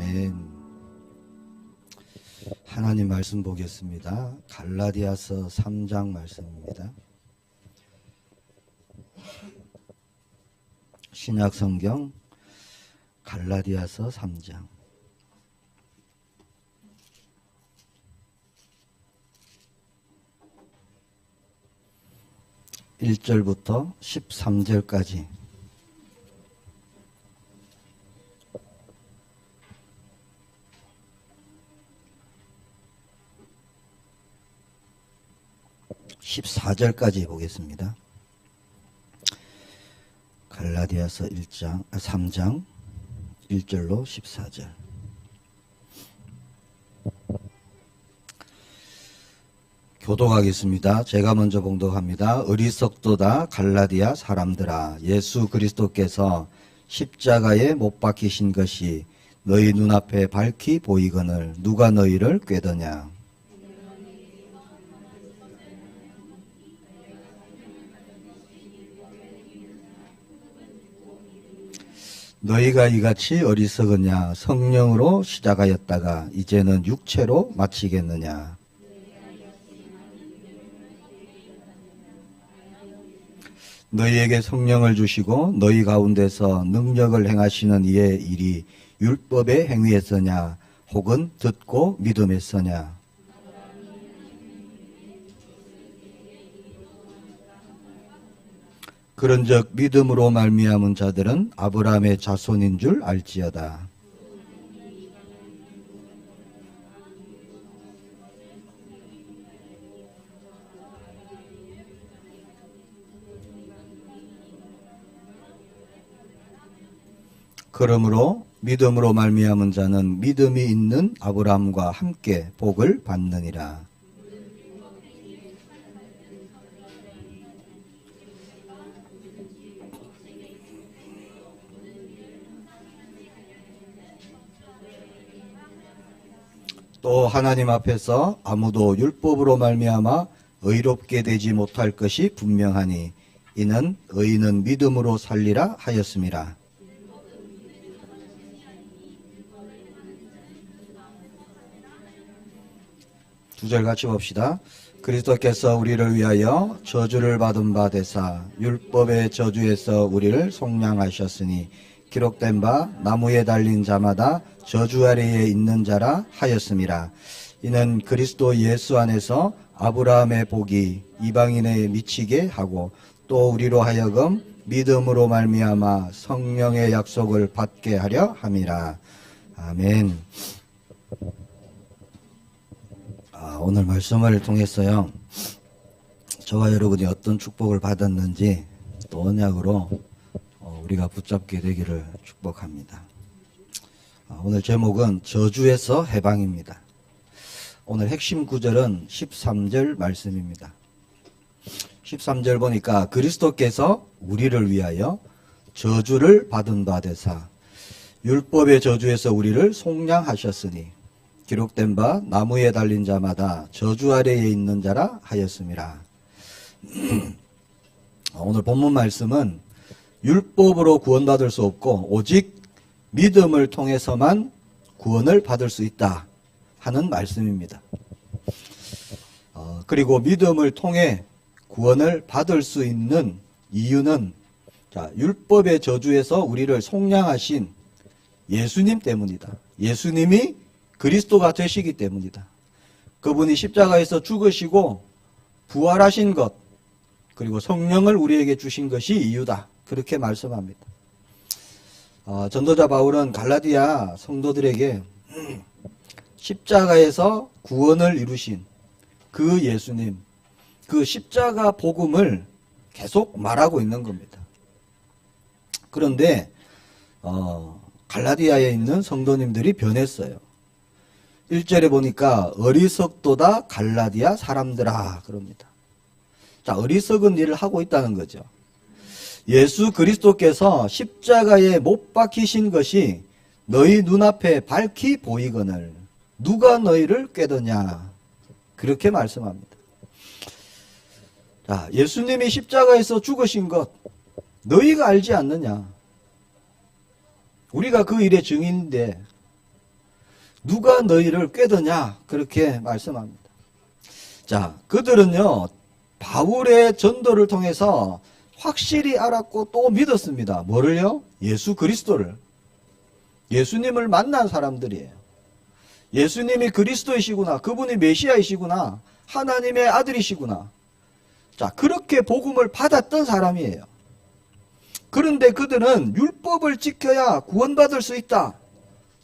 아멘. 하나님 말씀 보겠습니다. 갈라디아서 3장 말씀입니다. 신약성경 갈라디아서 3장 1절부터 13절까지 (14절까지) 보겠습니다. 갈라디아서 3장 1절로 14절. 교독하겠습니다. 제가 먼저 봉독합니다. 어리석도다 갈라디아 사람들아, 예수 그리스도께서 십자가에 못 박히신 것이 너희 눈앞에 밝히 보이거늘 누가 너희를 꾀더냐. 너희가 이같이 어리석으냐. 성령으로 시작하였다가 이제는 육체로 마치겠느냐. 너희에게 성령을 주시고 너희 가운데서 능력을 행하시는 이의 일이 율법의 행위에서냐 혹은 듣고 믿음에서냐. 그런즉 믿음으로 말미암은 자들은 아브라함의 자손인 줄 알지어다. 그러므로 믿음으로 말미암은 자는 믿음이 있는 아브라함과 함께 복을 받느니라. 또 하나님 앞에서 아무도 율법으로 말미암아 의롭게 되지 못할 것이 분명하니 이는 의인은 믿음으로 살리라 하였음이라. 두 절 같이 봅시다. 그리스도께서 우리를 위하여 저주를 받은 바 되사 율법의 저주에서 우리를 속량하셨으니 기록된 바 나무에 달린 자마다 저주 아래에 있는 자라 하였음이라. 이는 그리스도 예수 안에서 아브라함의 복이 이방인에 미치게 하고 또 우리로 하여금 믿음으로 말미암아 성령의 약속을 받게 하려 함이라. 아멘. 오늘 말씀을 통해서요, 저와 여러분이 어떤 축복을 받았는지 또 언약으로 우리가 붙잡게 되기를 축복합니다. 오늘 제목은 저주에서 해방입니다. 오늘 핵심 구절은 13절 말씀입니다. 13절 보니까 그리스도께서 우리를 위하여 저주를 받은 바 되사 율법의 저주에서 우리를 속량하셨으니 기록된 바 나무에 달린 자마다 저주 아래에 있는 자라 하였음이라. 오늘 본문 말씀은 율법으로 구원받을 수 없고 오직 믿음을 통해서만 구원을 받을 수 있다 하는 말씀입니다. 그리고 믿음을 통해 구원을 받을 수 있는 이유는 율법의 저주에서 우리를 속량하신 예수님 때문이다. 예수님이 그리스도가 되시기 때문이다. 그분이 십자가에서 죽으시고 부활하신 것, 그리고 성령을 우리에게 주신 것이 이유다. 그렇게 말씀합니다. 전도자 바울은 갈라디아 성도들에게 십자가에서 구원을 이루신 그 예수님, 그 십자가 복음을 계속 말하고 있는 겁니다. 그런데 갈라디아에 있는 성도님들이 변했어요. 1절에 보니까 어리석도다 갈라디아 사람들아 그럽니다. 자, 어리석은 일을 하고 있다는 거죠. 예수 그리스도께서 십자가에 못 박히신 것이 너희 눈앞에 밝히 보이거늘 누가 너희를 꾀더냐 그렇게 말씀합니다. 자, 예수님이 십자가에서 죽으신 것 너희가 알지 않느냐. 우리가 그 일의 증인인데 누가 너희를 꾀드냐? 그렇게 말씀합니다. 자, 그들은요, 바울의 전도를 통해서 확실히 알았고 또 믿었습니다. 뭐를요? 예수 그리스도를. 예수님을 만난 사람들이에요. 예수님이 그리스도이시구나. 그분이 메시아이시구나. 하나님의 아들이시구나. 자, 그렇게 복음을 받았던 사람이에요. 그런데 그들은 율법을 지켜야 구원받을 수 있다.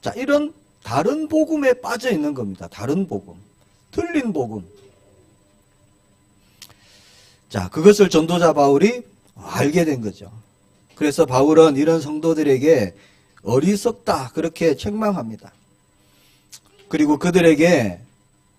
자, 이런 다른 복음에 빠져 있는 겁니다. 다른 복음. 틀린 복음. 자, 그것을 전도자 바울이 알게 된 거죠. 그래서 바울은 이런 성도들에게 어리석다 그렇게 책망합니다. 그리고 그들에게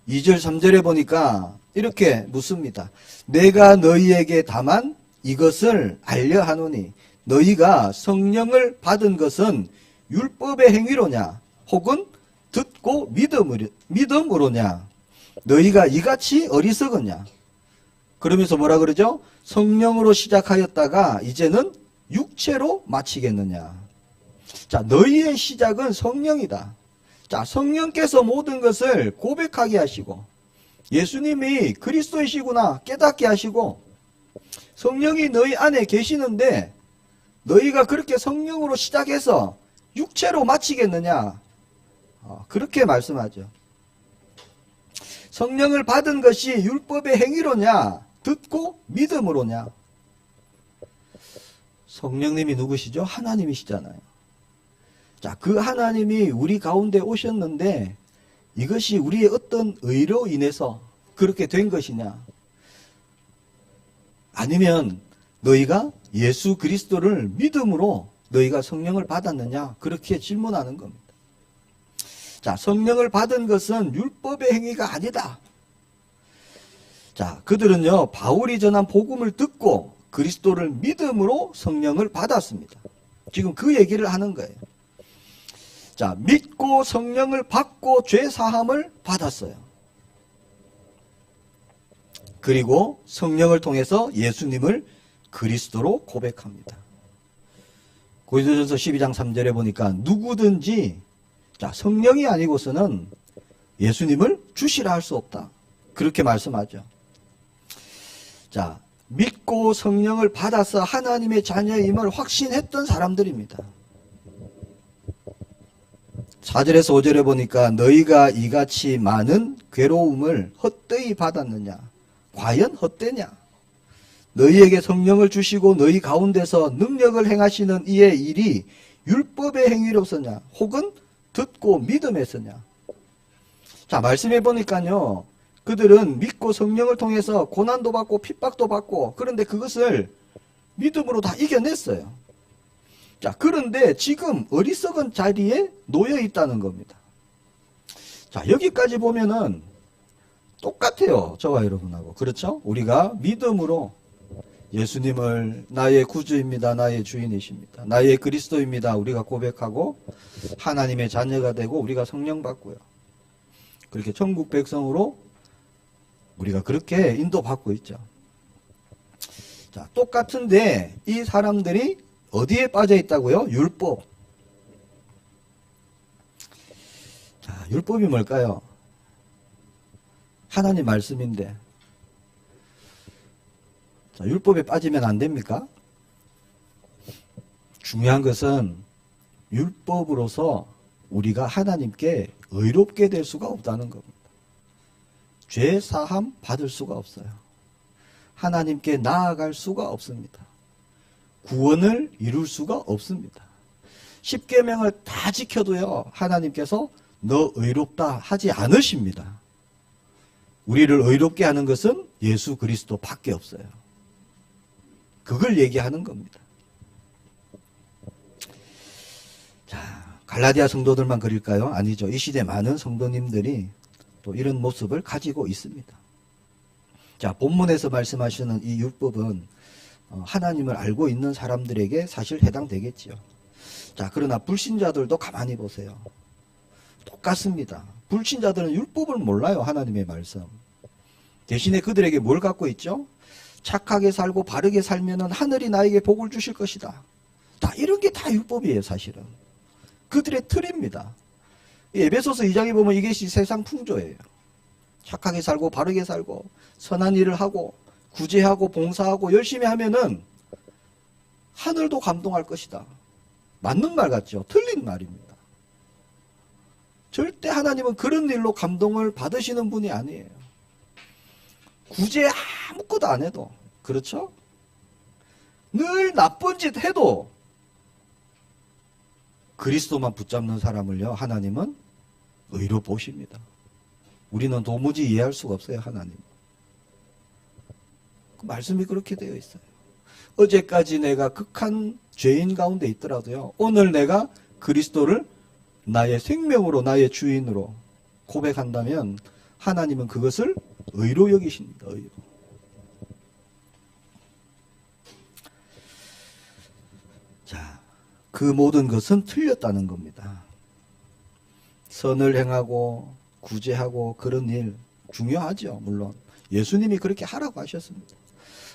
2절 3절에 보니까 이렇게 묻습니다. 내가 너희에게 다만 이것을 알려 하노니 너희가 성령을 받은 것은 율법의 행위로냐 혹은 듣고 믿음으로냐 너희가 이같이 어리석었냐. 그러면서 뭐라 그러죠? 성령으로 시작하였다가 이제는 육체로 마치겠느냐. 자, 너희의 시작은 성령이다. 자, 성령께서 모든 것을 고백하게 하시고 예수님이 그리스도이시구나 깨닫게 하시고 성령이 너희 안에 계시는데 너희가 그렇게 성령으로 시작해서 육체로 마치겠느냐. 그렇게 말씀하죠. 성령을 받은 것이 율법의 행위로냐 듣고 믿음으로냐. 성령님이 누구시죠? 하나님이시잖아요. 자, 그 하나님이 우리 가운데 오셨는데 이것이 우리의 어떤 의로 인해서 그렇게 된 것이냐? 아니면 너희가 예수 그리스도를 믿음으로 너희가 성령을 받았느냐? 그렇게 질문하는 겁니다. 자, 성령을 받은 것은 율법의 행위가 아니다. 자, 그들은요, 바울이 전한 복음을 듣고 그리스도를 믿음으로 성령을 받았습니다. 지금 그 얘기를 하는 거예요. 자, 믿고 성령을 받고 죄 사함을 받았어요. 그리고 성령을 통해서 예수님을 그리스도로 고백합니다. 고린도전서 12장 3절에 보니까 누구든지 자, 성령이 아니고서는 예수님을 주시라 할 수 없다. 그렇게 말씀하죠. 자, 믿고 성령을 받아서 하나님의 자녀임을 확신했던 사람들입니다. 4절에서 5절에 보니까 너희가 이같이 많은 괴로움을 헛되이 받았느냐? 과연 헛되냐? 너희에게 성령을 주시고 너희 가운데서 능력을 행하시는 이의 일이 율법의 행위로서냐? 혹은 듣고 믿음에서냐? 자, 말씀해 보니까요. 그들은 믿고 성령을 통해서 고난도 받고 핍박도 받고 그런데 그것을 믿음으로 다 이겨냈어요. 자, 그런데 지금 어리석은 자리에 놓여 있다는 겁니다. 자, 여기까지 보면은 똑같아요. 저와 여러분하고. 그렇죠? 우리가 믿음으로 예수님을 나의 구주입니다. 나의 주인이십니다. 나의 그리스도입니다. 우리가 고백하고 하나님의 자녀가 되고 우리가 성령 받고요. 그렇게 천국 백성으로 우리가 그렇게 인도받고 있죠. 자, 똑같은데 이 사람들이 어디에 빠져 있다고요? 율법. 자, 율법이 뭘까요? 하나님 말씀인데. 자, 율법에 빠지면 안 됩니까? 중요한 것은 율법으로서 우리가 하나님께 의롭게 될 수가 없다는 겁니다. 죄 사함 받을 수가 없어요. 하나님께 나아갈 수가 없습니다. 구원을 이룰 수가 없습니다. 십계명을 다 지켜도요, 하나님께서 너 의롭다 하지 않으십니다. 우리를 의롭게 하는 것은 예수 그리스도 밖에 없어요. 그걸 얘기하는 겁니다. 자, 갈라디아 성도들만 그릴까요? 아니죠. 이 시대 많은 성도님들이 또 이런 모습을 가지고 있습니다. 자, 본문에서 말씀하시는 이 율법은 하나님을 알고 있는 사람들에게 사실 해당되겠지요. 자, 그러나 불신자들도 가만히 보세요. 똑같습니다. 불신자들은 율법을 몰라요. 하나님의 말씀. 대신에 그들에게 뭘 갖고 있죠? 착하게 살고 바르게 살면은 하늘이 나에게 복을 주실 것이다. 다 이런 게 다 율법이에요. 사실은. 그들의 틀입니다. 에베소서 2장에 보면 이것이 세상 풍조예요. 착하게 살고 바르게 살고 선한 일을 하고 구제하고 봉사하고 열심히 하면은 하늘도 감동할 것이다. 맞는 말 같죠? 틀린 말입니다. 절대 하나님은 그런 일로 감동을 받으시는 분이 아니에요. 구제 아무것도 안 해도, 그렇죠? 늘 나쁜 짓 해도 그리스도만 붙잡는 사람을요, 하나님은 의로 보십니다. 우리는 도무지 이해할 수가 없어요, 하나님. 그 말씀이 그렇게 되어 있어요. 어제까지 내가 극한 죄인 가운데 있더라도요, 오늘 내가 그리스도를 나의 생명으로, 나의 주인으로 고백한다면 하나님은 그것을 의로 여기십니다. 의로. 자, 그 모든 것은 틀렸다는 겁니다. 선을 행하고 구제하고 그런 일 중요하죠. 물론 예수님이 그렇게 하라고 하셨습니다.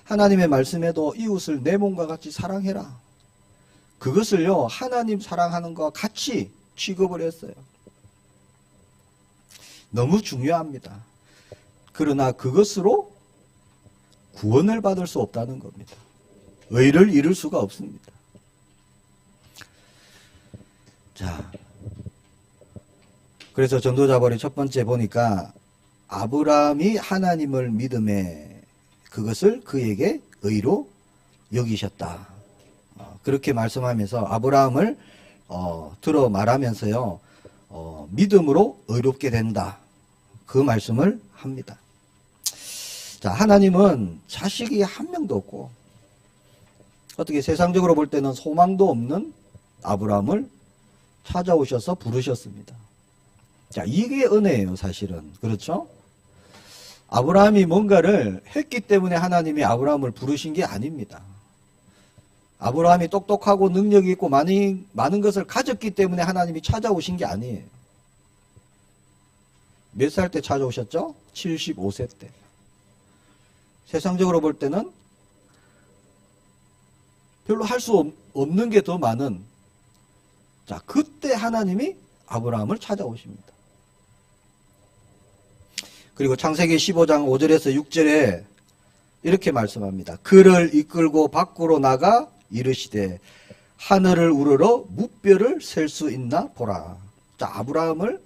하나님의 말씀에도 이웃을 내 몸과 같이 사랑해라. 그것을요, 하나님 사랑하는 것과 같이 취급을 했어요. 너무 중요합니다. 그러나 그것으로 구원을 받을 수 없다는 겁니다. 의를 이룰 수가 없습니다. 자, 그래서 전도자벌의 첫 번째 보니까 아브라함이 하나님을 믿음에 그것을 그에게 의로 여기셨다. 그렇게 말씀하면서 아브라함을 들어 말하면서요, 믿음으로 의롭게 된다. 그 말씀을 합니다. 자, 하나님은 자식이 한 명도 없고 어떻게 세상적으로 볼 때는 소망도 없는 아브라함을 찾아오셔서 부르셨습니다. 자, 이게 은혜예요, 사실은. 그렇죠? 아브라함이 뭔가를 했기 때문에 하나님이 아브라함을 부르신 게 아닙니다. 아브라함이 똑똑하고 능력이 있고 많은 것을 가졌기 때문에 하나님이 찾아오신 게 아니에요. 몇 살 때 찾아오셨죠? 75세 때. 세상적으로 볼 때는 별로 할 수 없는 게 더 많은, 자, 그때 하나님이 아브라함을 찾아오십니다. 그리고 창세기 15장 5절에서 6절에 이렇게 말씀합니다. 그를 이끌고 밖으로 나가 이르시되 하늘을 우러러 무뼈를 셀 수 있나 보라. 자, 아브라함을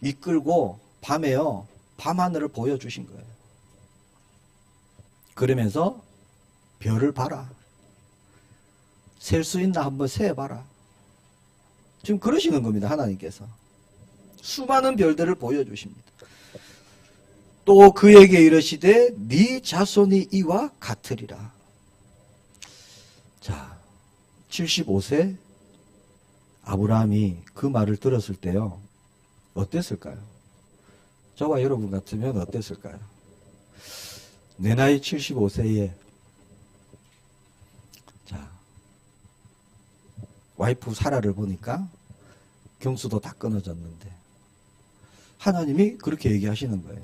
이끌고 밤에요, 밤하늘을 보여주신 거예요. 그러면서 별을 봐라. 셀 수 있나 한번 세봐라. 지금 그러시는 겁니다, 하나님께서. 수많은 별들을 보여주십니다. 또 그에게 이르시되 네 자손이 이와 같으리라. 자, 75세 아브라함이 그 말을 들었을 때요, 어땠을까요? 저와 여러분 같으면 어땠을까요? 내 나이 75세에 자, 와이프 사라를 보니까 경수도 다 끊어졌는데 하나님이 그렇게 얘기하시는 거예요.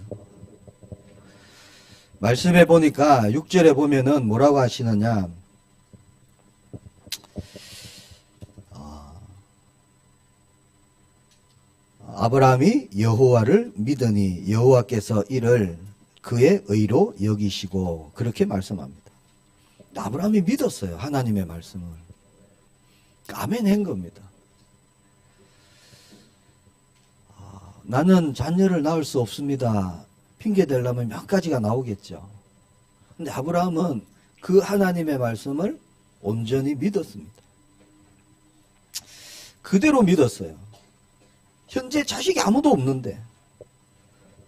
말씀해 보니까 6절에 보면은 뭐라고 하시느냐, 아브라함이 여호와를 믿으니 여호와께서 이를 그의 의로 여기시고, 그렇게 말씀합니다. 아브라함이 믿었어요, 하나님의 말씀을. 아멘 한 겁니다. 나는 자녀를 낳을 수 없습니다. 핑계 대려면 몇 가지가 나오겠죠. 근데 아브라함은 그 하나님의 말씀을 온전히 믿었습니다. 그대로 믿었어요. 현재 자식이 아무도 없는데,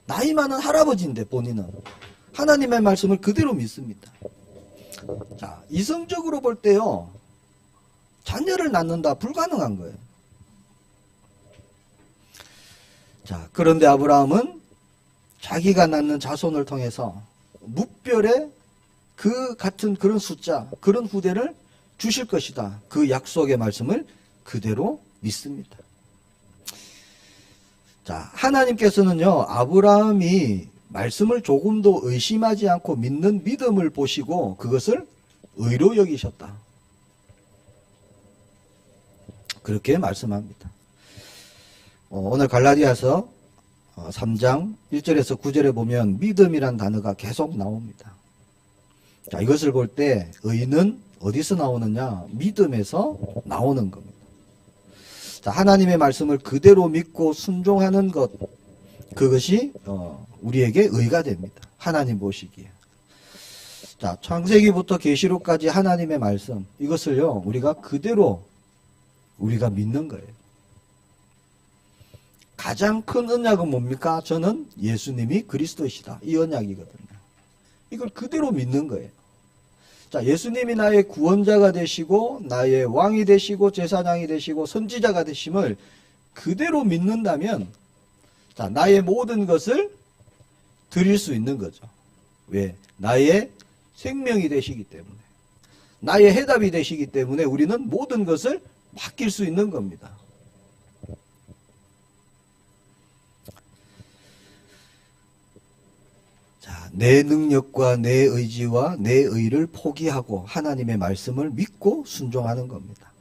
나이 많은 할아버지인데 본인은 하나님의 말씀을 그대로 믿습니다. 자, 이성적으로 볼 때요, 자녀를 낳는다 불가능한 거예요. 자, 그런데 아브라함은 자기가 낳는 자손을 통해서 무별의 그 같은 그런 숫자, 그런 후대를 주실 것이다. 그 약속의 말씀을 그대로 믿습니다. 자, 하나님께서는요, 아브라함이 말씀을 조금도 의심하지 않고 믿는 믿음을 보시고 그것을 의로 여기셨다. 그렇게 말씀합니다. 오늘 갈라디아서 3장 1절에서 9절에 보면 믿음이란 단어가 계속 나옵니다. 자, 이것을 볼 때 의는 어디서 나오느냐? 믿음에서 나오는 겁니다. 자, 하나님의 말씀을 그대로 믿고 순종하는 것, 그것이 우리에게 의가 됩니다. 하나님 보시기에. 자, 창세기부터 계시록까지 하나님의 말씀, 이것을요 우리가 그대로 우리가 믿는 거예요. 가장 큰 언약은 뭡니까? 저는 예수님이 그리스도시다, 이 언약이거든요. 이걸 그대로 믿는 거예요. 자, 예수님이 나의 구원자가 되시고 나의 왕이 되시고 제사장이 되시고 선지자가 되심을 그대로 믿는다면, 자, 나의 모든 것을 드릴 수 있는 거죠. 왜? 나의 생명이 되시기 때문에, 나의 해답이 되시기 때문에 우리는 모든 것을 맡길 수 있는 겁니다. 자, 내 능력과 내 의지와 내 의를 포기하고 하나님의 말씀을 믿고 순종하는 겁니다.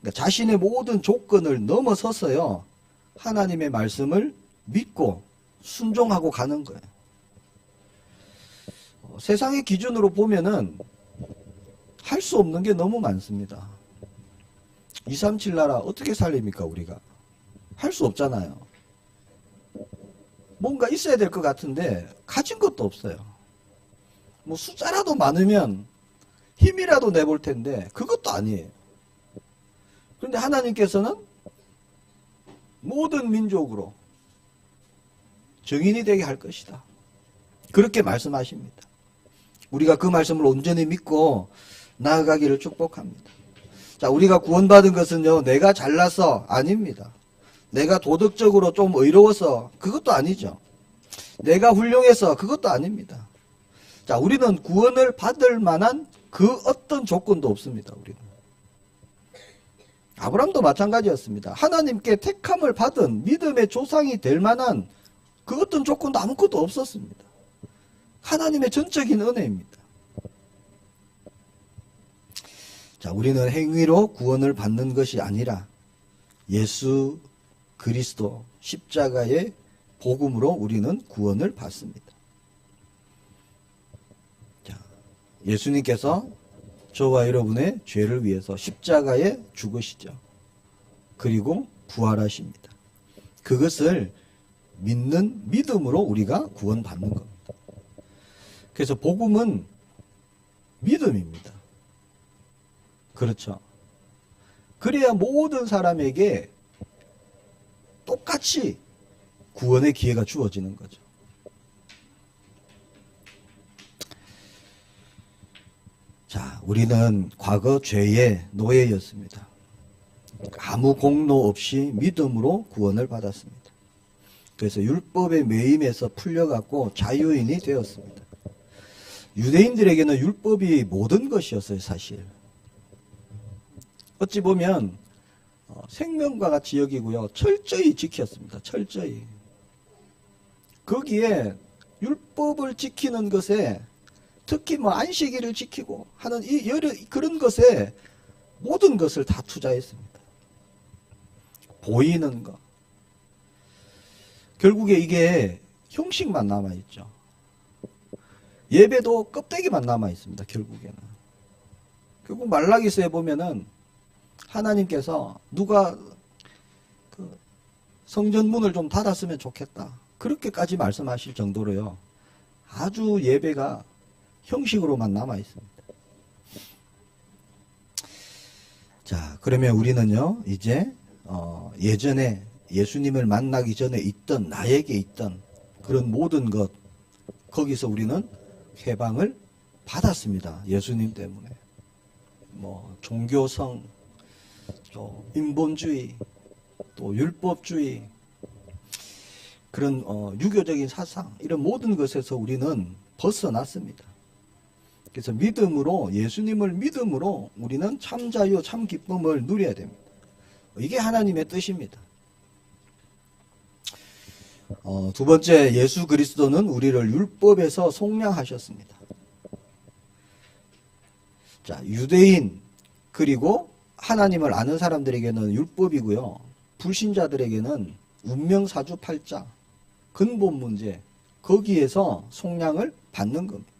그러니까 자신의 모든 조건을 넘어서서요 하나님의 말씀을 믿고 순종하고 가는 거예요. 세상의 기준으로 보면은 할 수 없는 게 너무 많습니다. 237 나라 어떻게 살립니까? 우리가 할 수 없잖아요. 뭔가 있어야 될 것 같은데 가진 것도 없어요. 뭐 숫자라도 많으면 힘이라도 내볼 텐데 그것도 아니에요. 그런데 하나님께서는 모든 민족으로 증인이 되게 할 것이다, 그렇게 말씀하십니다. 우리가 그 말씀을 온전히 믿고 나아가기를 축복합니다. 자, 우리가 구원받은 것은요 내가 잘나서 아닙니다. 내가 도덕적으로 좀 의로워서 그것도 아니죠. 내가 훌륭해서 그것도 아닙니다. 자, 우리는 구원을 받을 만한 그 어떤 조건도 없습니다. 우리는. 아브라함도 마찬가지였습니다. 하나님께 택함을 받은 믿음의 조상이 될 만한 그 어떤 조건도 아무것도 없었습니다. 하나님의 전적인 은혜입니다. 자, 우리는 행위로 구원을 받는 것이 아니라 예수 그리스도 십자가의 복음으로 우리는 구원을 받습니다. 자, 예수님께서 저와 여러분의 죄를 위해서 십자가에 죽으시죠. 그리고 부활하십니다. 그것을 믿는 믿음으로 우리가 구원받는 겁니다. 그래서 복음은 믿음입니다. 그렇죠. 그래야 모든 사람에게 똑같이 구원의 기회가 주어지는 거죠. 자, 우리는 과거 죄의 노예였습니다. 아무 공로 없이 믿음으로 구원을 받았습니다. 그래서 율법의 매임에서 풀려갖고 자유인이 되었습니다. 유대인들에게는 율법이 모든 것이었어요, 사실. 어찌 보면 생명과 같이 여기고요, 철저히 지켰습니다. 철저히. 거기에 율법을 지키는 것에, 특히 뭐 안식일을 지키고 하는 이 여러 그런 것에 모든 것을 다 투자했습니다. 보이는 것. 결국에 이게 형식만 남아있죠. 예배도 껍데기만 남아있습니다. 결국에는. 결국 말라기서에 보면은 하나님께서 누가 그 성전 문을 좀 닫았으면 좋겠다, 그렇게까지 말씀하실 정도로요 아주 예배가 형식으로만 남아 있습니다. 자, 그러면 우리는요 이제 예전에 예수님을 만나기 전에 있던, 나에게 있던 그런 모든 것, 거기서 우리는 해방을 받았습니다. 예수님 때문에. 뭐 종교성, 또 인본주의, 또 율법주의, 그런 유교적인 사상, 이런 모든 것에서 우리는 벗어났습니다. 그래서 믿음으로, 예수님을 믿음으로 우리는 참 자유, 참 기쁨을 누려야 됩니다. 이게 하나님의 뜻입니다. 두 번째, 예수 그리스도는 우리를 율법에서 속량하셨습니다. 자, 유대인 그리고 하나님을 아는 사람들에게는 율법이고요, 불신자들에게는 운명사주팔자, 근본 문제, 거기에서 속량을 받는 겁니다.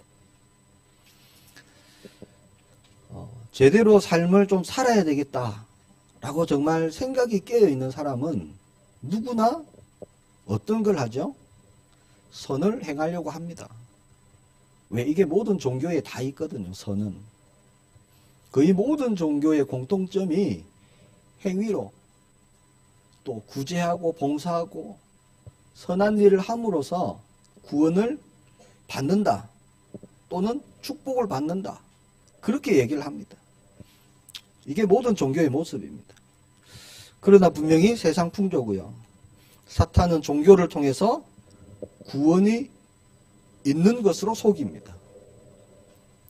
제대로 삶을 좀 살아야 되겠다라고 정말 생각이 깨어있는 사람은 누구나 어떤 걸 하죠? 선을 행하려고 합니다. 왜? 이게 모든 종교에 다 있거든요. 선은. 거의 모든 종교의 공통점이 행위로 또 구제하고 봉사하고 선한 일을 함으로써 구원을 받는다 또는 축복을 받는다, 그렇게 얘기를 합니다. 이게 모든 종교의 모습입니다. 그러나 분명히 세상 풍조고요. 사탄은 종교를 통해서 구원이 있는 것으로 속입니다.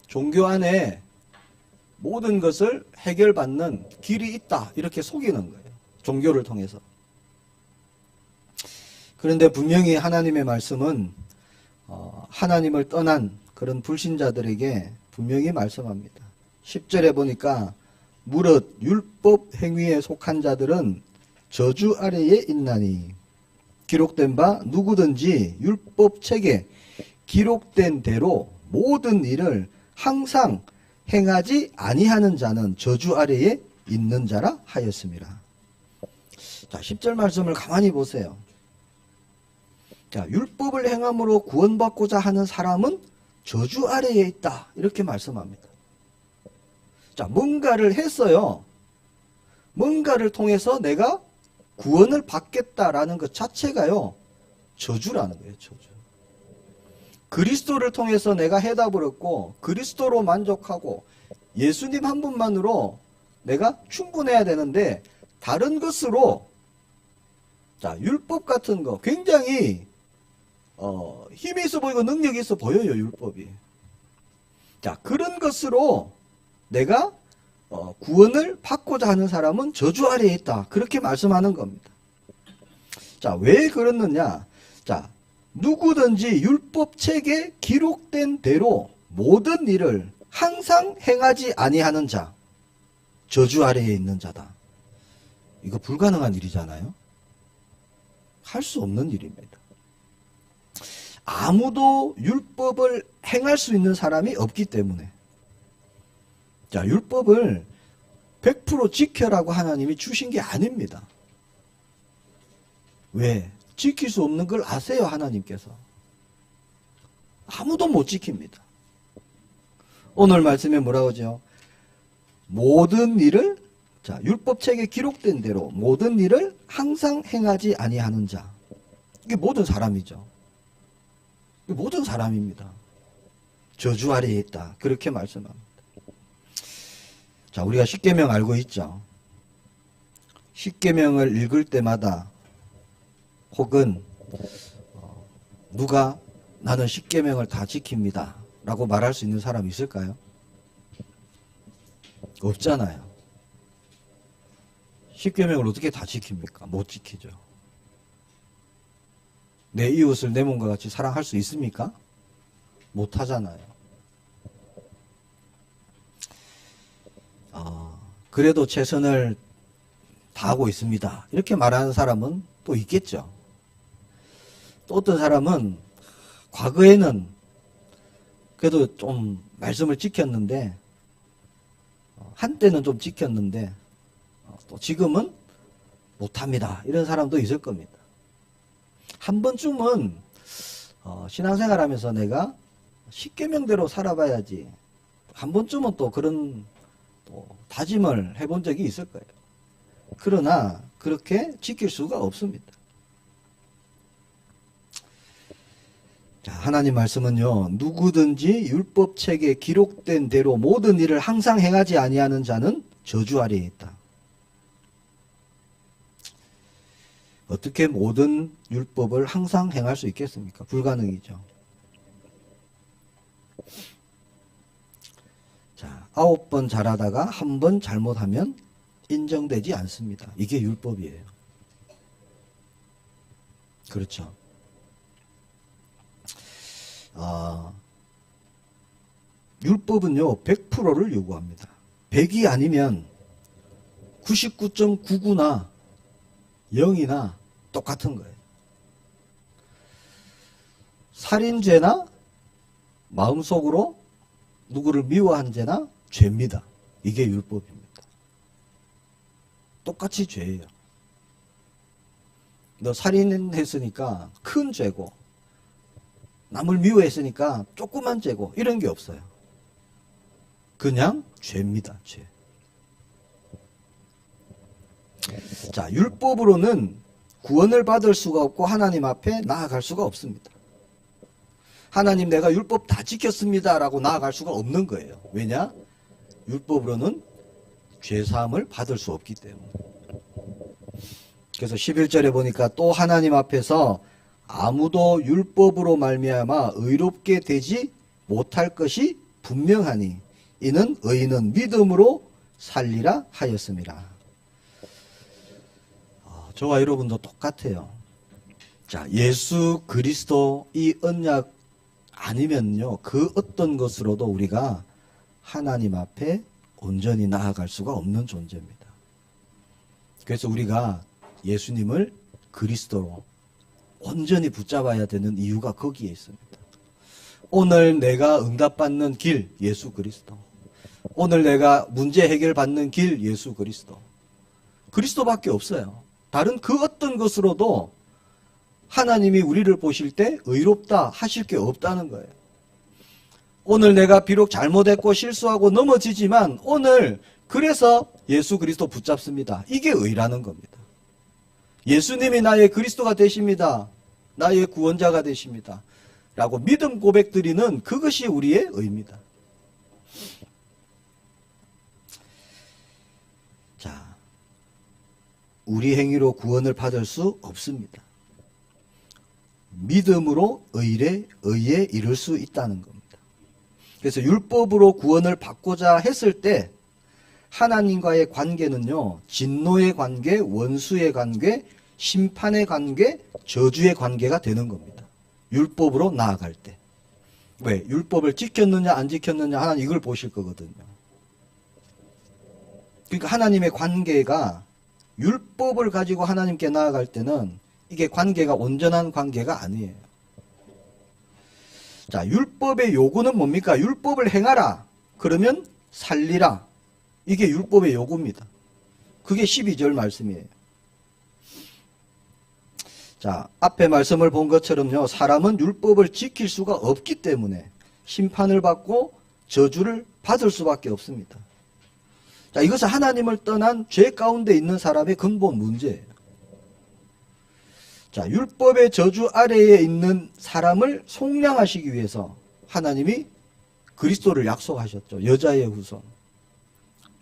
종교 안에 모든 것을 해결받는 길이 있다, 이렇게 속이는 거예요. 종교를 통해서. 그런데 분명히 하나님의 말씀은 하나님을 떠난 그런 불신자들에게 분명히 말씀합니다. 10절에 보니까 무릇 율법 행위에 속한 자들은 저주 아래에 있나니 기록된 바 누구든지 율법 책에 기록된 대로 모든 일을 항상 행하지 아니하는 자는 저주 아래에 있는 자라 하였습니다. 자, 10절 말씀을 가만히 보세요. 자, 율법을 행함으로 구원받고자 하는 사람은 저주 아래에 있다, 이렇게 말씀합니다. 자, 뭔가를 했어요. 뭔가를 통해서 내가 구원을 받겠다라는 것 자체가요, 저주라는 거예요. 저주. 그리스도를 통해서 내가 해답을 얻고 그리스도로 만족하고 예수님 한 분만으로 내가 충분해야 되는데, 다른 것으로, 자, 율법 같은 거 굉장히 힘이 있어 보이고 능력이 있어 보여요, 율법이. 자, 그런 것으로 내가 구원을 받고자 하는 사람은 저주 아래에 있다, 그렇게 말씀하는 겁니다. 자, 왜 그렇느냐? 자, 누구든지 율법 책에 기록된 대로 모든 일을 항상 행하지 아니하는 자, 저주 아래에 있는 자다. 이거 불가능한 일이잖아요. 할 수 없는 일입니다. 아무도 율법을 행할 수 있는 사람이 없기 때문에. 자, 율법을 100% 지켜라고 하나님이 주신 게 아닙니다. 왜? 지킬 수 없는 걸 아세요, 하나님께서. 아무도 못 지킵니다. 오늘 말씀에 뭐라고 하죠? 모든 일을, 자, 율법책에 기록된 대로 모든 일을 항상 행하지 아니하는 자. 이게 모든 사람이죠. 이게 모든 사람입니다. 저주 아래에 있다, 그렇게 말씀합니다. 자, 우리가 십계명 알고 있죠? 십계명을 읽을 때마다 혹은 누가 나는 십계명을 다 지킵니다 라고 말할 수 있는 사람이 있을까요? 없잖아요. 십계명을 어떻게 다 지킵니까? 못 지키죠. 내 이웃을 내 몸과 같이 사랑할 수 있습니까? 못 하잖아요. 그래도 최선을 다하고 있습니다, 이렇게 말하는 사람은 또 있겠죠. 또 어떤 사람은 과거에는 그래도 좀 말씀을 지켰는데, 한때는 좀 지켰는데 또 지금은 못합니다, 이런 사람도 있을 겁니다. 한 번쯤은 신앙생활하면서 내가 십계명대로 살아봐야지, 한 번쯤은 또 그런 또 다짐을 해본 적이 있을 거예요. 그러나 그렇게 지킬 수가 없습니다. 자, 하나님 말씀은요, 누구든지 율법책에 기록된 대로 모든 일을 항상 행하지 아니하는 자는 저주 아래에 있다. 어떻게 모든 율법을 항상 행할 수 있겠습니까? 불가능이죠. 자, 9번 잘하다가 한 번 잘못하면 인정되지 않습니다. 이게 율법이에요. 그렇죠. 율법은요, 100%를 요구합니다. 100이 아니면 99.99나 영이나 똑같은 거예요. 살인죄나 마음속으로 누구를 미워한 죄나 죄입니다. 이게 율법입니다. 똑같이 죄예요. 너 살인했으니까 큰 죄고, 남을 미워했으니까 조그만 죄고, 이런 게 없어요. 그냥 죄입니다. 죄. 자, 율법으로는 구원을 받을 수가 없고 하나님 앞에 나아갈 수가 없습니다. 하나님, 내가 율법 다 지켰습니다 라고 나아갈 수가 없는 거예요. 왜냐? 율법으로는 죄사함을 받을 수 없기 때문에. 그래서 11절에 보니까 또 하나님 앞에서 아무도 율법으로 말미암아 의롭게 되지 못할 것이 분명하니 이는 의인은 믿음으로 살리라 하였습니다. 저와 여러분도 똑같아요. 자, 예수 그리스도 이 언약 아니면요, 그 어떤 것으로도 우리가 하나님 앞에 온전히 나아갈 수가 없는 존재입니다. 그래서 우리가 예수님을 그리스도로 온전히 붙잡아야 되는 이유가 거기에 있습니다. 오늘 내가 응답받는 길, 예수 그리스도. 오늘 내가 문제 해결받는 길, 예수 그리스도. 그리스도밖에 없어요. 다른 그 어떤 것으로도 하나님이 우리를 보실 때 의롭다 하실 게 없다는 거예요. 오늘 내가 비록 잘못했고 실수하고 넘어지지만 오늘 그래서 예수 그리스도 붙잡습니다. 이게 의라는 겁니다. 예수님이 나의 그리스도가 되십니다. 나의 구원자가 되십니다. 라고 믿음 고백드리는 그것이 우리의 의입니다. 자, 우리 행위로 구원을 받을 수 없습니다. 믿음으로 의에 이를 수 있다는 겁니다. 그래서 율법으로 구원을 받고자 했을 때 하나님과의 관계는요, 진노의 관계, 원수의 관계, 심판의 관계, 저주의 관계가 되는 겁니다. 율법으로 나아갈 때. 왜? 율법을 지켰느냐 안 지켰느냐 하나님 이걸 보실 거거든요. 그러니까 하나님의 관계가 율법을 가지고 하나님께 나아갈 때는 이게 관계가 온전한 관계가 아니에요. 자, 율법의 요구는 뭡니까? 율법을 행하라. 그러면 살리라. 이게 율법의 요구입니다. 그게 12절 말씀이에요. 자, 앞에 말씀을 본 것처럼요, 사람은 율법을 지킬 수가 없기 때문에 심판을 받고 저주를 받을 수밖에 없습니다. 자, 이것은 하나님을 떠난 죄 가운데 있는 사람의 근본 문제예요. 자, 율법의 저주 아래에 있는 사람을 속량하시기 위해서 하나님이 그리스도를 약속하셨죠. 여자의 후손.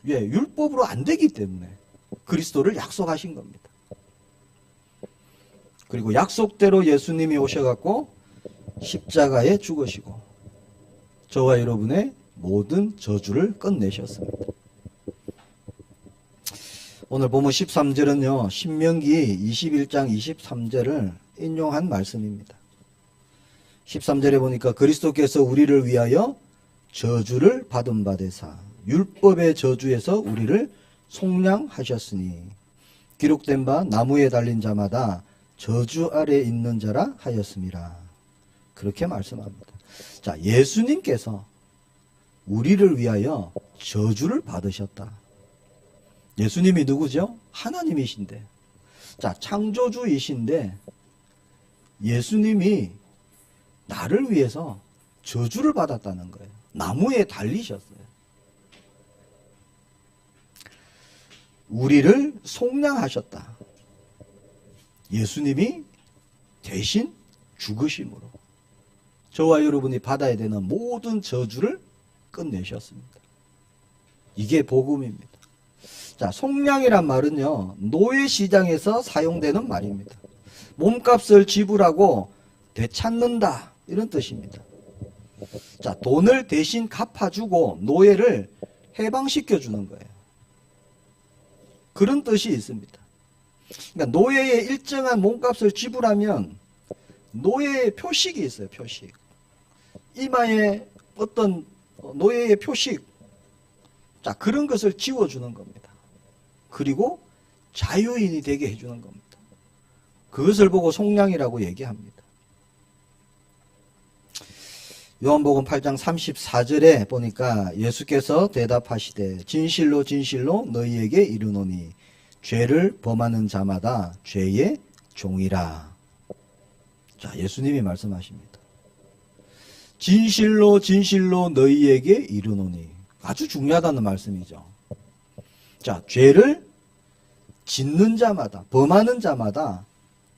왜? 율법으로 안 되기 때문에 그리스도를 약속하신 겁니다. 그리고 약속대로 예수님이 오셔갖고 십자가에 죽으시고 저와 여러분의 모든 저주를 끝내셨습니다. 오늘 보면 13절은요, 신명기 21장 23절을 인용한 말씀입니다. 13절에 보니까 그리스도께서 우리를 위하여 저주를 받은 바 되사 율법의 저주에서 우리를 속량하셨으니 기록된 바 나무에 달린 자마다 저주 아래에 있는 자라 하였습니다. 그렇게 말씀합니다. 자, 예수님께서 우리를 위하여 저주를 받으셨다. 예수님이 누구죠? 하나님이신데. 자, 창조주이신데 예수님이 나를 위해서 저주를 받았다는 거예요. 나무에 달리셨어요. 우리를 속량하셨다. 예수님이 대신 죽으심으로 저와 여러분이 받아야 되는 모든 저주를 끝내셨습니다. 이게 복음입니다. 자, 속량이란 말은요, 노예시장에서 사용되는 말입니다. 몸값을 지불하고 되찾는다, 이런 뜻입니다. 자, 돈을 대신 갚아주고 노예를 해방시켜주는 거예요. 그런 뜻이 있습니다. 그러니까 노예의 일정한 몸값을 지불하면 노예의 표식이 있어요. 표식. 이마에 어떤 노예의 표식. 자, 그런 것을 지워주는 겁니다. 그리고 자유인이 되게 해주는 겁니다. 그것을 보고 속량이라고 얘기합니다. 요한복음 8장 34절에 보니까 예수께서 대답하시되 진실로 진실로 너희에게 이르노니 죄를 범하는 자마다 죄의 종이라. 자, 예수님이 말씀하십니다. 진실로 진실로 너희에게 이르노니. 아주 중요하다는 말씀이죠. 자, 죄를 짓는 자마다, 범하는 자마다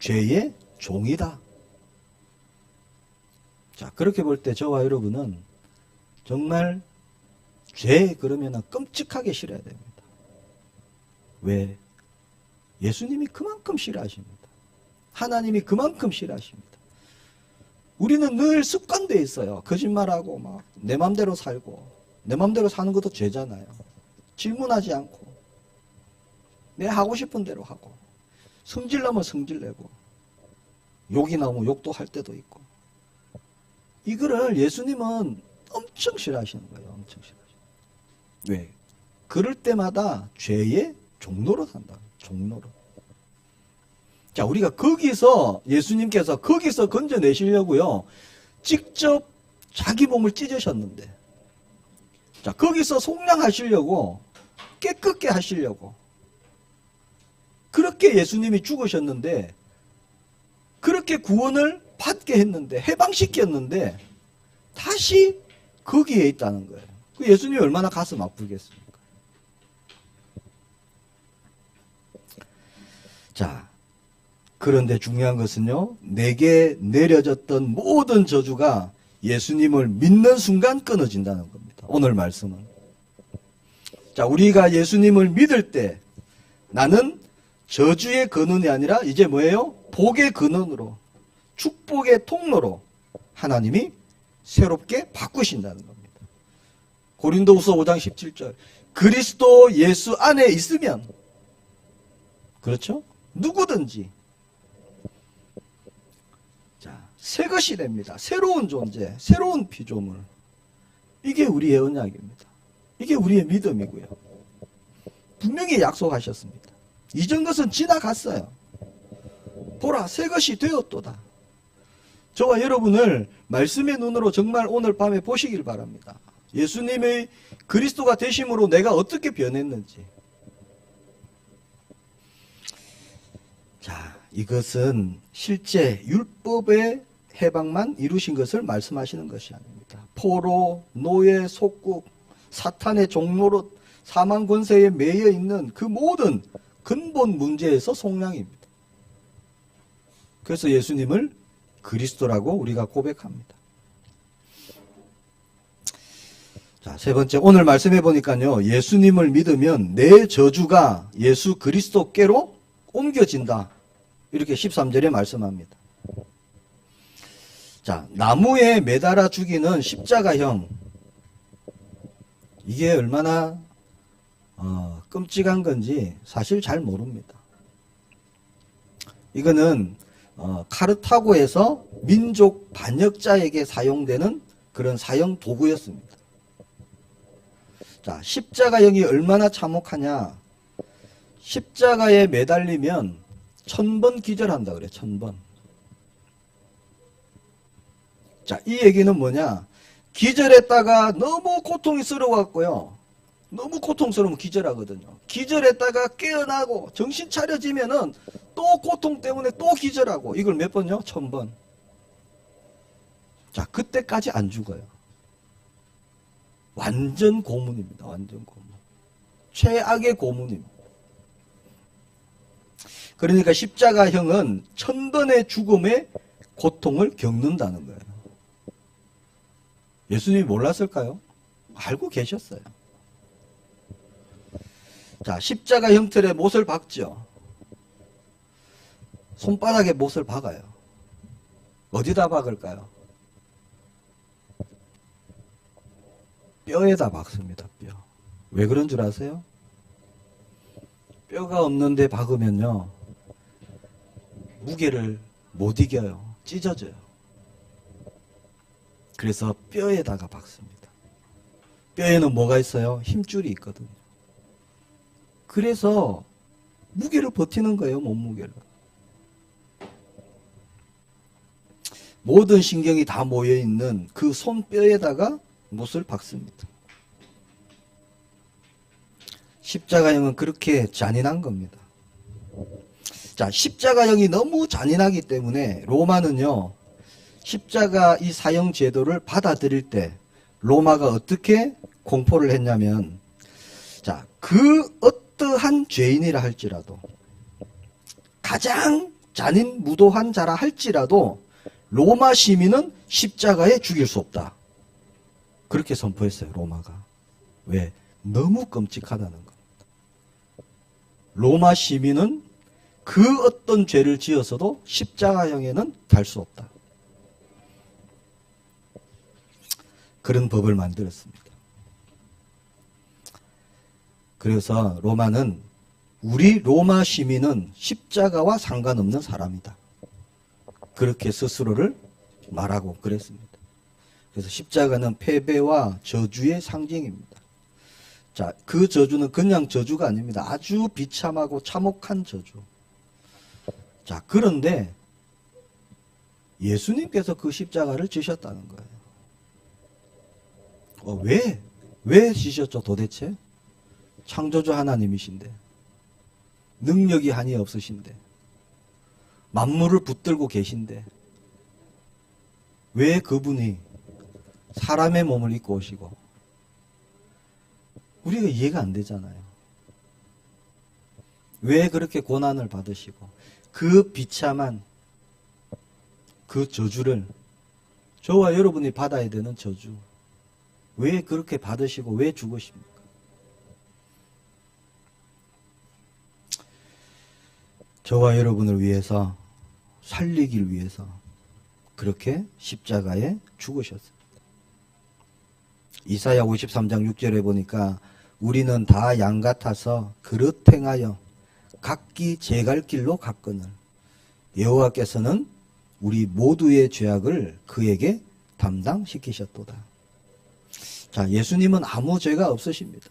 죄의 종이다. 자, 그렇게 볼 때 저와 여러분은 정말 죄 그러면 끔찍하게 싫어야 됩니다. 왜? 예수님이 그만큼 싫어하십니다. 하나님이 그만큼 싫어하십니다. 우리는 늘 습관되어 있어요. 거짓말하고 막 내 맘대로 살고, 내 맘대로 사는 것도 죄잖아요. 질문하지 않고 내 하고 싶은 대로 하고, 성질 나면 성질 내고, 욕이 나오면 욕도 할 때도 있고. 이거를 예수님은 엄청 싫어하시는 거예요. 엄청 싫어하시는 거예요. 왜? 그럴 때마다 죄의 종로로 산다. 종로로. 자, 우리가 거기서 예수님께서 거기서 건져내시려고요. 직접 자기 몸을 찢으셨는데, 자, 거기서 속량하시려고, 깨끗게 하시려고, 그렇게 예수님이 죽으셨는데, 그렇게 구원을 받게 했는데, 해방시켰는데, 다시 거기에 있다는 거예요. 그 예수님이 얼마나 가슴 아프겠습니까? 자, 그런데 중요한 것은요, 내게 내려졌던 모든 저주가 예수님을 믿는 순간 끊어진다는 겁니다. 오늘 말씀은. 자, 우리가 예수님을 믿을 때 나는 저주의 근원이 아니라 이제 뭐예요? 복의 근원으로, 축복의 통로로 하나님이 새롭게 바꾸신다는 겁니다. 고린도후서 5장 17절. 그리스도 예수 안에 있으면, 그렇죠? 누구든지 자, 새 것이 됩니다. 새로운 존재, 새로운 피조물. 이게 우리의 언약입니다. 이게 우리의 믿음이고요. 분명히 약속하셨습니다. 이전 것은 지나갔어요. 보라, 새 것이 되었도다. 저와 여러분을 말씀의 눈으로 정말 오늘 밤에 보시길 바랍니다. 예수님의 그리스도가 되심으로 내가 어떻게 변했는지. 자, 이것은 실제 율법의 해방만 이루신 것을 말씀하시는 것이 아닙니다. 포로, 노예, 속국, 사탄의 종노릇, 사망 권세에 매여 있는 그 모든 근본 문제에서 속량입니다. 그래서 예수님을 그리스도라고 우리가 고백합니다. 자, 세 번째, 오늘 말씀해 보니까요, 예수님을 믿으면 내 저주가 예수 그리스도께로 옮겨진다. 이렇게 13절에 말씀합니다. 자, 나무에 매달아 죽이는 십자가형. 이게 얼마나 끔찍한 건지 사실 잘 모릅니다. 이거는 카르타고에서 민족 반역자에게 사용되는 그런 사형 도구였습니다. 자, 십자가형이 얼마나 참혹하냐. 십자가에 매달리면 1000번 기절한다 그래. 1000번. 자, 이 얘기는 뭐냐. 기절했다가 너무 고통스러워갖고요. 너무 고통스러우면 기절하거든요. 기절했다가 깨어나고 정신 차려지면은 또 고통 때문에 또 기절하고. 이걸 몇 번요? 1000번. 자, 그때까지 안 죽어요. 완전 고문입니다. 완전 고문. 최악의 고문입니다. 그러니까 십자가형은 1000번의 죽음의 고통을 겪는다는 거예요. 예수님이 몰랐을까요? 알고 계셨어요. 자, 십자가 형틀에 못을 박죠. 손바닥에 못을 박아요. 어디다 박을까요? 뼈에다 박습니다. 뼈. 왜 그런 줄 아세요? 뼈가 없는데 박으면요, 무게를 못 이겨요. 찢어져요. 그래서 뼈에다가 박습니다. 뼈에는 뭐가 있어요? 힘줄이 있거든요. 그래서 무게를 버티는 거예요. 몸무게를. 모든 신경이 다 모여있는 그 손뼈에다가 못을 박습니다. 십자가형은 그렇게 잔인한 겁니다. 자, 십자가형이 너무 잔인하기 때문에 로마는요, 십자가 이 사형 제도를 받아들일 때 로마가 어떻게 공포를 했냐면, 자, 그 어떠한 죄인이라 할지라도, 가장 잔인무도한 자라 할지라도 로마 시민은 십자가에 죽일 수 없다. 그렇게 선포했어요, 로마가. 왜? 너무 끔찍하다는 겁니다. 로마 시민은 그 어떤 죄를 지어서도 십자가형에는 달 수 없다. 그런 법을 만들었습니다. 그래서 로마는 우리 로마 시민은 십자가와 상관없는 사람이다. 그렇게 스스로를 말하고 그랬습니다. 그래서 십자가는 패배와 저주의 상징입니다. 자, 그 저주는 그냥 저주가 아닙니다. 아주 비참하고 참혹한 저주. 자, 그런데 예수님께서 그 십자가를 지셨다는 거예요. 왜 지셨죠, 도대체? 창조주 하나님이신데, 능력이 한이 없으신데, 만물을 붙들고 계신데, 왜 그분이 사람의 몸을 입고 오시고, 우리가 이해가 안 되잖아요. 왜 그렇게 고난을 받으시고, 그 비참한 그 저주를, 저와 여러분이 받아야 되는 저주, 왜 그렇게 받으시고 왜 죽으십니까? 저와 여러분을 위해서, 살리길 위해서 그렇게 십자가에 죽으셨습니다. 이사야 53장 6절에 보니까 우리는 다 양 같아서 그릇 행하여 각기 제 갈 길로 갔거늘 여호와께서는 우리 모두의 죄악을 그에게 담당시키셨도다. 자, 예수님은 아무 죄가 없으십니다.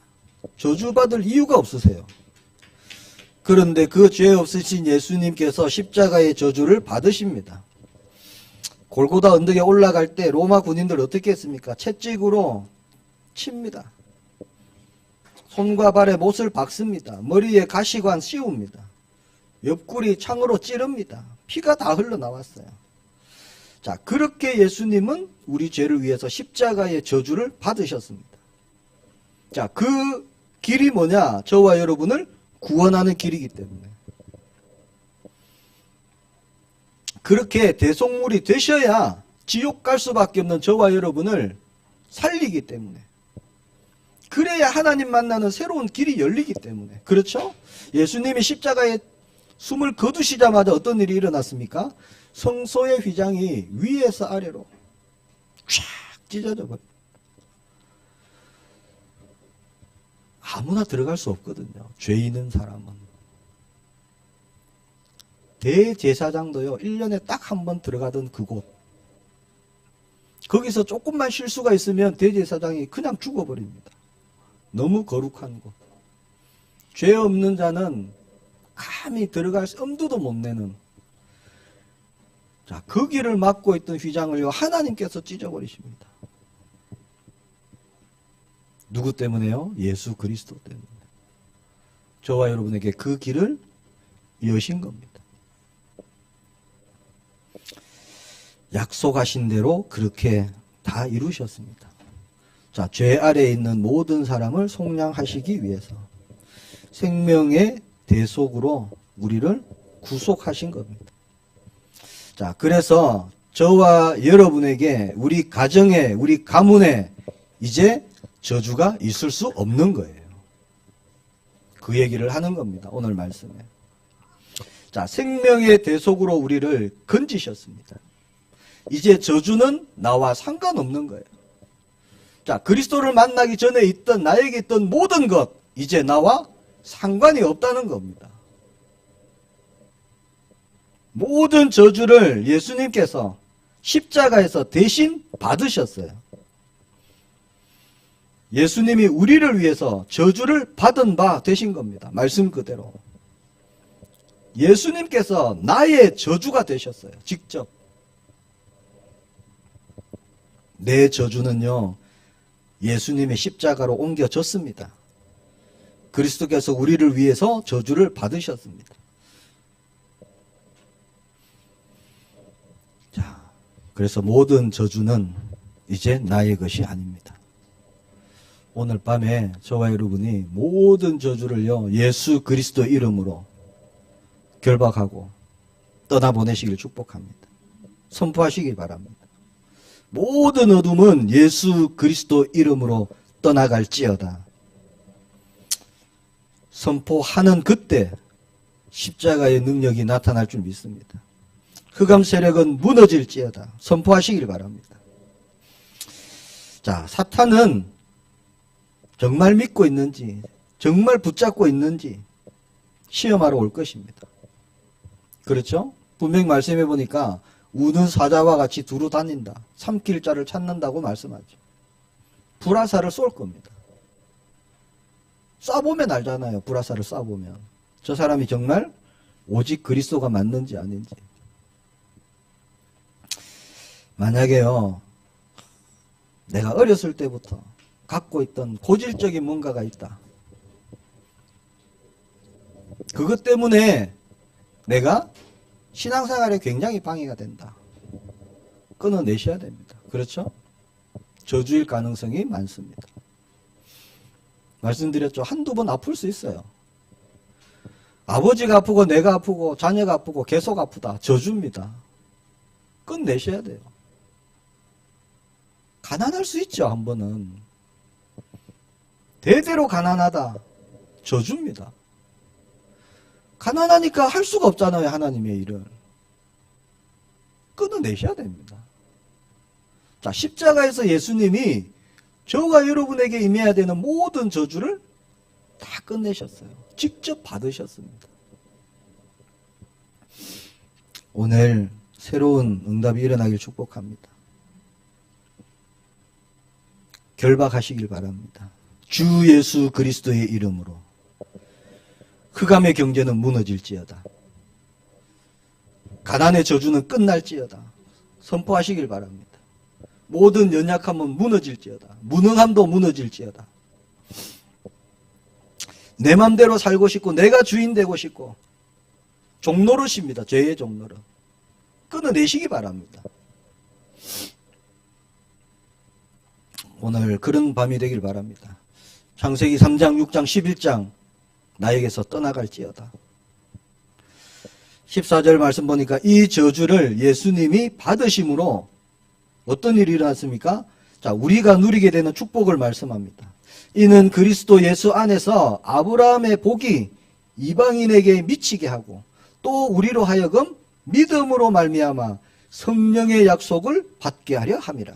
저주받을 이유가 없으세요. 그런데 그 죄 없으신 예수님께서 십자가의 저주를 받으십니다. 골고다 언덕에 올라갈 때 로마 군인들 어떻게 했습니까? 채찍으로 칩니다. 손과 발에 못을 박습니다. 머리에 가시관 씌웁니다. 옆구리 창으로 찌릅니다. 피가 다 흘러나왔어요. 자, 그렇게 예수님은 우리 죄를 위해서 십자가의 저주를 받으셨습니다. 자, 그 길이 뭐냐? 저와 여러분을 구원하는 길이기 때문에. 그렇게 대속물이 되셔야 지옥 갈 수밖에 없는 저와 여러분을 살리기 때문에. 그래야 하나님 만나는 새로운 길이 열리기 때문에. 그렇죠? 예수님이 십자가에 숨을 거두시자마자 어떤 일이 일어났습니까? 성소의 휘장이 위에서 아래로 쫙 찢어져 버려요. 아무나 들어갈 수 없거든요. 죄 있는 사람은. 대제사장도요, 1년에 딱 한 번 들어가던 그곳. 거기서 조금만 실수가 있으면 대제사장이 그냥 죽어버립니다. 너무 거룩한 곳. 죄 없는 자는 감히 들어갈 엄두도 못 내는. 자, 그 길을 막고 있던 휘장을요, 하나님께서 찢어버리십니다. 누구 때문에요? 예수 그리스도 때문에. 저와 여러분에게 그 길을 여신 겁니다. 약속하신 대로 그렇게 다 이루셨습니다. 자, 죄 아래에 있는 모든 사람을 속량하시기 위해서 생명의 대속으로 우리를 구속하신 겁니다. 자, 그래서 저와 여러분에게, 우리 가정에, 우리 가문에 이제 저주가 있을 수 없는 거예요. 그 얘기를 하는 겁니다. 오늘 말씀에. 자, 생명의 대속으로 우리를 건지셨습니다. 이제 저주는 나와 상관없는 거예요. 자, 그리스도를 만나기 전에 있던, 나에게 있던 모든 것, 이제 나와 상관이 없다는 겁니다. 모든 저주를 예수님께서 십자가에서 대신 받으셨어요. 예수님이 우리를 위해서 저주를 받은 바 되신 겁니다. 말씀 그대로. 예수님께서 나의 저주가 되셨어요. 직접. 내 저주는요, 예수님의 십자가로 옮겨졌습니다. 그리스도께서 우리를 위해서 저주를 받으셨습니다. 자, 그래서 모든 저주는 이제 나의 것이 아닙니다. 오늘 밤에 저와 여러분이 모든 저주를요, 예수 그리스도 이름으로 결박하고 떠나보내시길 축복합니다. 선포하시기 바랍니다. 모든 어둠은 예수 그리스도 이름으로 떠나갈지어다. 선포하는 그때 십자가의 능력이 나타날 줄 믿습니다. 흑암 세력은 무너질지어다. 선포하시길 바랍니다. 자, 사탄은 정말 믿고 있는지, 정말 붙잡고 있는지 시험하러 올 것입니다. 그렇죠? 분명히 말씀해 보니까 우는 사자와 같이 두루 다닌다. 삼킬 자를 찾는다고 말씀하죠. 불화살을 쏠 겁니다. 쏴보면 알잖아요. 불화살을 쏴보면. 저 사람이 정말 오직 그리스도가 맞는지 아닌지. 만약에요, 내가 어렸을 때부터 갖고 있던 고질적인 뭔가가 있다. 그것 때문에 내가 신앙생활에 굉장히 방해가 된다. 끊어내셔야 됩니다. 그렇죠? 저주일 가능성이 많습니다. 말씀드렸죠. 한두 번 아플 수 있어요. 아버지가 아프고 내가 아프고 자녀가 아프고 계속 아프다. 저주입니다. 끝내셔야 돼요. 가난할 수 있죠. 한 번은. 대대로 가난하다. 저주입니다. 가난하니까 할 수가 없잖아요. 하나님의 일을. 끊어내셔야 됩니다. 자, 십자가에서 예수님이 저와 여러분에게 임해야 되는 모든 저주를 다 끝내셨어요. 직접 받으셨습니다. 오늘 새로운 응답이 일어나길 축복합니다. 결박하시길 바랍니다. 주 예수 그리스도의 이름으로 흑암의 경제는 무너질지어다. 가난의 저주는 끝날지어다. 선포하시길 바랍니다. 모든 연약함은 무너질지어다. 무능함도 무너질지어다. 내 맘대로 살고 싶고 내가 주인 되고 싶고 종노릇입니다. 죄의 종노릇. 끊어내시기 바랍니다. 오늘 그런 밤이 되길 바랍니다. 창세기 3장, 6장, 11장 나에게서 떠나갈지어다. 14절 말씀 보니까 이 저주를 예수님이 받으심으로 어떤 일이 일어났습니까? 자, 우리가 누리게 되는 축복을 말씀합니다. 이는 그리스도 예수 안에서 아브라함의 복이 이방인에게 미치게 하고 또 우리로 하여금 믿음으로 말미암아 성령의 약속을 받게 하려 함이라.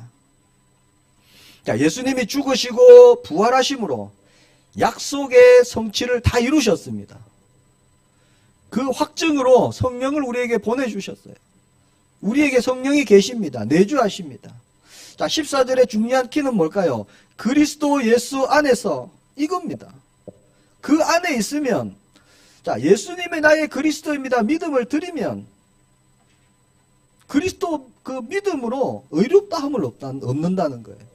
자, 예수님이 죽으시고 부활하심으로 약속의 성취를 다 이루셨습니다. 그 확증으로 성령을 우리에게 보내주셨어요. 우리에게 성령이 계십니다. 내주하십니다. 자, 14절의 중요한 키는 뭘까요? 그리스도 예수 안에서 이겁니다. 그 안에 있으면, 자, 예수님의 나의 그리스도입니다. 믿음을 드리면 그리스도 그 믿음으로 의롭다함을 얻는다는 거예요.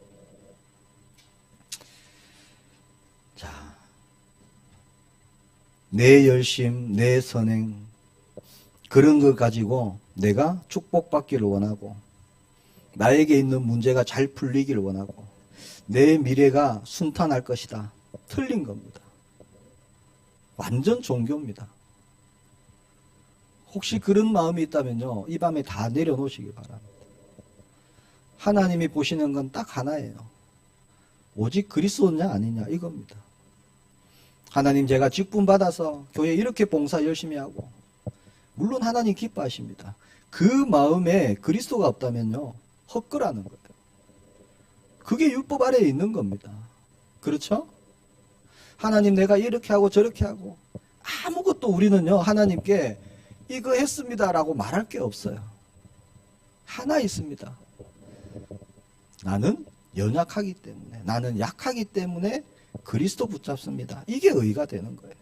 자, 내 열심, 내 선행, 그런 걸 가지고 내가 축복받기를 원하고 나에게 있는 문제가 잘 풀리기를 원하고 내 미래가 순탄할 것이다. 틀린 겁니다. 완전 종교입니다. 혹시 그런 마음이 있다면요, 이 밤에 다 내려놓으시기 바랍니다. 하나님이 보시는 건 딱 하나예요. 오직 그리스도냐 아니냐 이겁니다. 하나님, 제가 직분 받아서 교회 이렇게 봉사 열심히 하고, 물론 하나님 기뻐하십니다. 그 마음에 그리스도가 없다면요, 헛거라는 거예요. 그게 율법 아래에 있는 겁니다. 그렇죠? 하나님, 내가 이렇게 하고 저렇게 하고 아무것도 우리는요, 하나님께 이거 했습니다라고 말할 게 없어요. 하나 있습니다. 나는 연약하기 때문에, 나는 약하기 때문에 그리스도 붙잡습니다. 이게 의가 되는 거예요.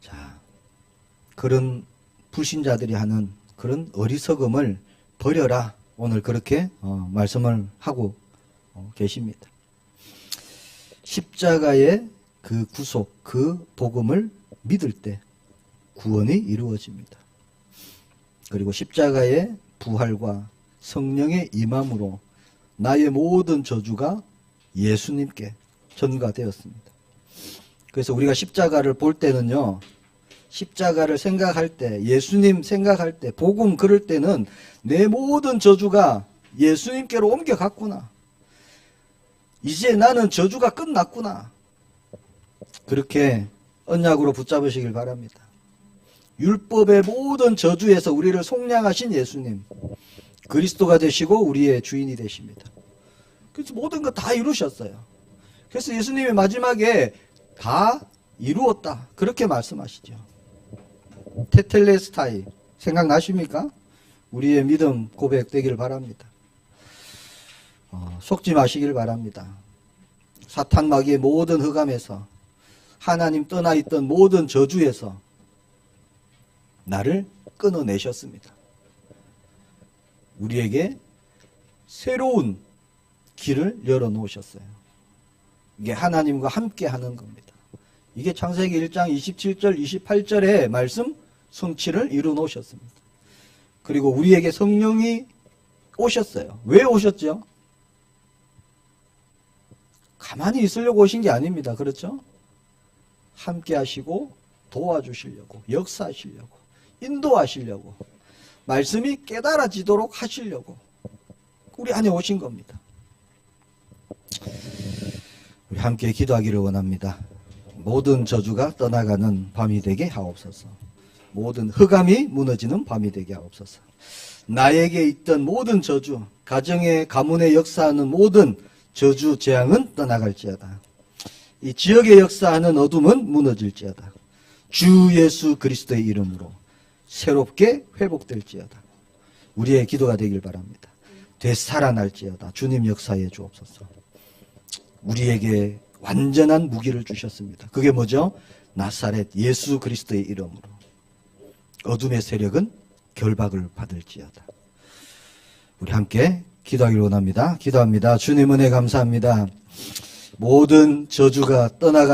자, 그런 불신자들이 하는 그런 어리석음을 버려라. 오늘 그렇게 말씀을 하고 계십니다. 십자가의 그 구속, 그 복음을 믿을 때 구원이 이루어집니다. 그리고 십자가의 부활과 성령의 임함으로 나의 모든 저주가 예수님께 전가되었습니다. 그래서 우리가 십자가를 볼 때는요, 십자가를 생각할 때, 예수님 생각할 때, 복음 그럴 때는 내 모든 저주가 예수님께로 옮겨갔구나. 이제 나는 저주가 끝났구나. 그렇게 언약으로 붙잡으시길 바랍니다. 율법의 모든 저주에서 우리를 속량하신 예수님, 그리스도가 되시고 우리의 주인이 되십니다. 그래서 모든 거 다 이루셨어요. 그래서 예수님이 마지막에 다 이루었다. 그렇게 말씀하시죠. 테텔레스타이 생각나십니까? 우리의 믿음 고백되길 바랍니다. 속지 마시길 바랍니다. 사탄 마귀의 모든 흑암에서, 하나님 떠나 있던 모든 저주에서 나를 끊어내셨습니다. 우리에게 새로운 길을 열어놓으셨어요. 이게 하나님과 함께 하는 겁니다. 이게 창세기 1장 27절 28절의 말씀 성취를 이루어 놓으셨습니다. 그리고 우리에게 성령이 오셨어요. 왜 오셨죠? 가만히 있으려고 오신 게 아닙니다. 그렇죠? 함께 하시고 도와주시려고, 역사하시려고, 인도하시려고, 말씀이 깨달아지도록 하시려고 우리 안에 오신 겁니다. 우리 함께 기도하기를 원합니다. 모든 저주가 떠나가는 밤이 되게 하옵소서. 모든 흑암이 무너지는 밤이 되게 하옵소서. 나에게 있던 모든 저주, 가정의 가문에 역사하는 모든 저주 재앙은 떠나갈지어다. 이 지역에 역사하는 어둠은 무너질지어다. 주 예수 그리스도의 이름으로 새롭게 회복될지어다. 우리의 기도가 되길 바랍니다. 되살아날지어다. 주님 역사해 주옵소서. 우리에게 완전한 무기를 주셨습니다. 그게 뭐죠? 나사렛 예수 그리스도의 이름으로 어둠의 세력은 결박을 받을지어다. 우리 함께 기도하기를 원합니다. 기도합니다. 주님 은혜 감사합니다. 모든 저주가 떠나가는